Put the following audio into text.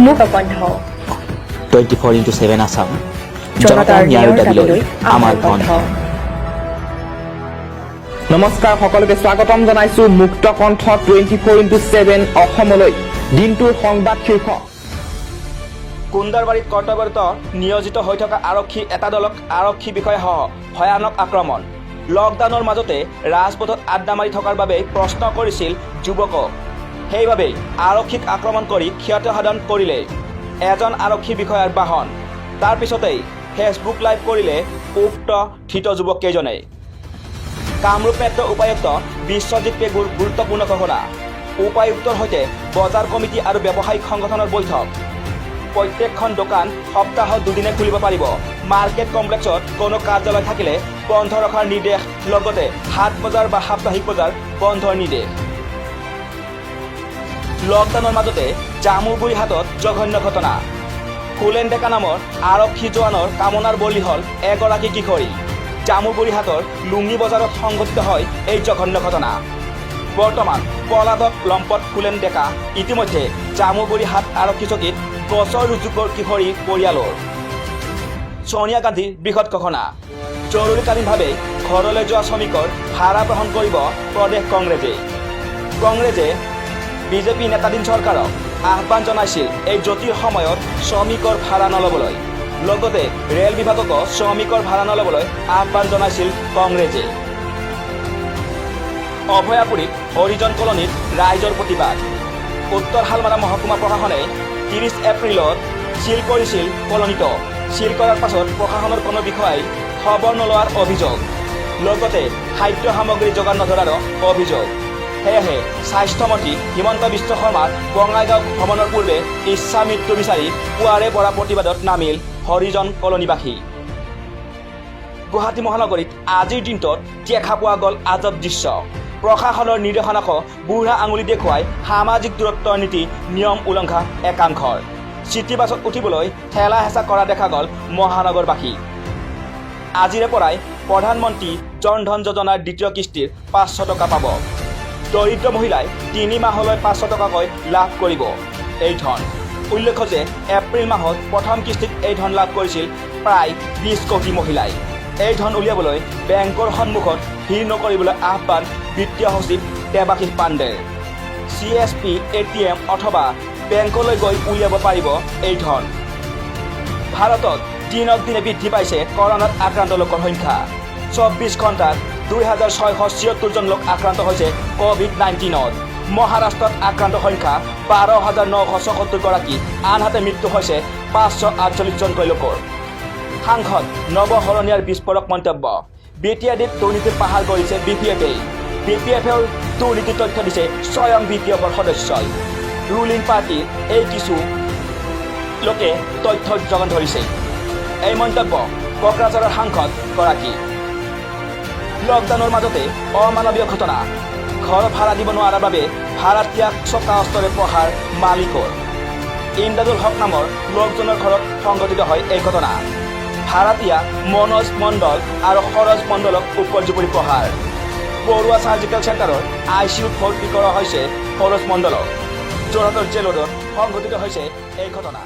মুক্তকণ্ঠ 24/7 আসাম জনতাৰ ন্যায়ৰ দাবীলৈ আমাৰ কণ্ঠ। নমস্কাৰ সকলোকে স্বাগতম জনাইছো মুক্ত কণ্ঠ 24/7 অসমলৈ দিনটোৰ সংবাদ শীৰ্ষক কুন্দাৰবাৰীত কৰ্তব্যৰত নিয়োজিত হৈ থকা আৰক্ষী এটা দলক আৰক্ষী বিষয়াসহ ভয়ানক আক্ৰমণ লকডাউনৰ মাজতে ৰাজপথত আড্ডা মাৰি থকাৰ বাবে প্ৰশ্ন কৰিছিল যুৱকক সেইবাবেই আৰক্ষীক আক্ৰমণ কৰি ক্ষতিসাধন কৰিলে এজন আৰক্ষী বিষয়াৰ বাহন তাৰ পিছতেই ফেচবুক লাইভ কৰিলে উক্ত ধৃত যুৱক কেইজনে কামৰূপ মেট্ৰ উপায়ুক্ত বিশ্বজিৎ পেগুৰ গুৰুত্বপূৰ্ণ ঘোষণা উপায়ুক্তৰ সৈতে বজাৰ কমিটি আৰু ব্যৱসায়িক সংগঠনৰ বৈঠক প্ৰত্যেকখন দোকান সপ্তাহত দুদিনে খুলিব পাৰিব মাৰ্কেট কমপ্লেক্সত কোনো কাৰ্যালয় থাকিলে বন্ধ ৰখাৰ নিৰ্দেশ লগতে হাট বজাৰ বা সাপ্তাহিক বজাৰ বন্ধৰ নিৰ্দেশ লকডাউনৰ মাজতে জামুগুৰি হাটত জঘন্য ঘটনা কুলেন ডেকা নামৰ আৰক্ষী জোৱানৰ কামনাৰ বলি হ'ল এগৰাকী কিশোৰী জামুগুৰি হাটৰ লুঙি বজাৰত সংঘটিত হয় এই জঘন্য ঘটনা বৰ্তমান পলাতক লম্পট কুলেন ডেকা ইতিমধ্যে জামুগুৰি হাট আৰক্ষী চকীত গছৰ ৰুজুকৰ কিশোৰী পৰিয়ালৰ সোনিয়া গান্ধীৰ বৃহৎ ঘোষণা জৰুৰীকালীনভাৱে ঘৰলৈ যোৱা শ্ৰমিকৰ ভাড়া গ্ৰহণ কৰিব প্ৰদেশ কংগ্ৰেছে বিজেপি নেতাধীন চৰকাৰক আহ্বান জনাইছিল এই জটিল সময়ত শ্ৰমিকৰ ভাড়া নল'বলৈ লগতে ৰেল বিভাগকো শ্ৰমিকৰ ভাড়া নল'বলৈ আহ্বান জনাইছিল কংগ্ৰেছে অভয়াপুৰীত হৰিজন কলনীত ৰাইজৰ প্ৰতিবাদ উত্তৰ শালমাৰা মহকুমা প্ৰশাসনে 30 এপ্ৰিলত চিল কৰিছিল কলনীটো চিল কৰাৰ পাছত প্ৰশাসনৰ কোনো বিষয়াই খবৰ নোলোৱাৰ অভিযোগ লগতে খাদ্য সামগ্ৰী যোগান নধৰাৰো অভিযোগ সেয়েহে স্বাস্থ্যমন্ত্ৰী হিমন্ত বিশ্ব শৰ্মাৰ বঙাইগাঁও ভ্ৰমণৰ পূৰ্বে ইচ্ছা মৃত্যু বিচাৰি পুৱাৰে পৰা প্ৰতিবাদত নামিল হৰিজন কলনীবাসী গুৱাহাটী মহানগৰীত আজিৰ দিনটোত দেখা পোৱা গ'ল আজব দৃশ্য প্ৰশাসনৰ নিৰ্দেশনাক বুঢ়া আঙুলি দেখুৱাই সামাজিক দূৰত্বৰ নীতি নিয়ম উলংঘা একাংশৰ চিটি বাছত উঠিবলৈ ঠেলা হেঁচা কৰা দেখা গ'ল মহানগৰবাসী আজিৰে পৰাই প্ৰধানমন্ত্ৰী জন ধন যোজনাৰ দ্বিতীয় কিস্তিৰ 500 টকা পাব দৰিদ্ৰ মহিলাই 3 মাহলৈ 500 টকাকৈ লাভ কৰিব এই ধন উল্লেখ্য যে এপ্ৰিল মাহত প্ৰথম কিস্তিত এই ধন লাভ কৰিছিল প্ৰায় 20 কোটি মহিলাই এই ধন উলিয়াবলৈ বেংকৰ সন্মুখত ভিৰ নকৰিবলৈ আহ্বান বিত্তীয় সচিব দেৱাশীষ পাণ্ডেৰ CSP ATM অথবা বেংকলৈ গৈ উলিয়াব পাৰিব এই ধন ভাৰতত দিনক দিনে বৃদ্ধি পাইছে কৰোনাত আক্ৰান্ত লোকৰ সংখ্যা 24 ঘণ্টাত 2676 জন লোক আক্ৰান্ত হৈছে কোভিড-19ত মহাৰাষ্ট্ৰত আক্ৰান্ত সংখ্যা 12974 গৰাকী আনহাতে মৃত্যু হৈছে 548 জনকৈ লোকৰ সাংসদ নৱশৰণীয়াৰ বিস্ফোৰক মন্তব্য BTIDত দুৰ্নীতিৰ পাহাৰ কৰিছে BPFৰ দুৰ্নীতিৰ তথ্য দিছে স্বয়ং BPFৰ সদস্যই ৰুলিং পাৰ্টিৰ এই কিছু লোকে তথ্য যোগান ধৰিছে এই মন্তব্য কোকৰাঝাৰৰ সাংসদ গৰাকী লকডাউনৰ মাজতে অমানৱীয় ঘটনা ঘৰ ভাড়া দিব নোৱাৰাৰ বাবে ভাড়াতীয়াক চকা অস্ত্ৰৰে প্ৰহাৰ মালিকৰ ইমদাদুল হক নামৰ লোকজনৰ ঘৰত সংঘটিত হয় এই ঘটনা ভাড়াতীয়া মনোজ মণ্ডল আৰু সৰজ মণ্ডলক উপৰ্যুপৰি প্ৰহাৰ বৰুৱা চাৰ্জিকেল চেণ্টাৰৰ ICUত ভৰ্তি কৰা হৈছে সৰজ মণ্ডলক যোৰহাটৰ জেলত সংঘটিত হৈছে এই ঘটনা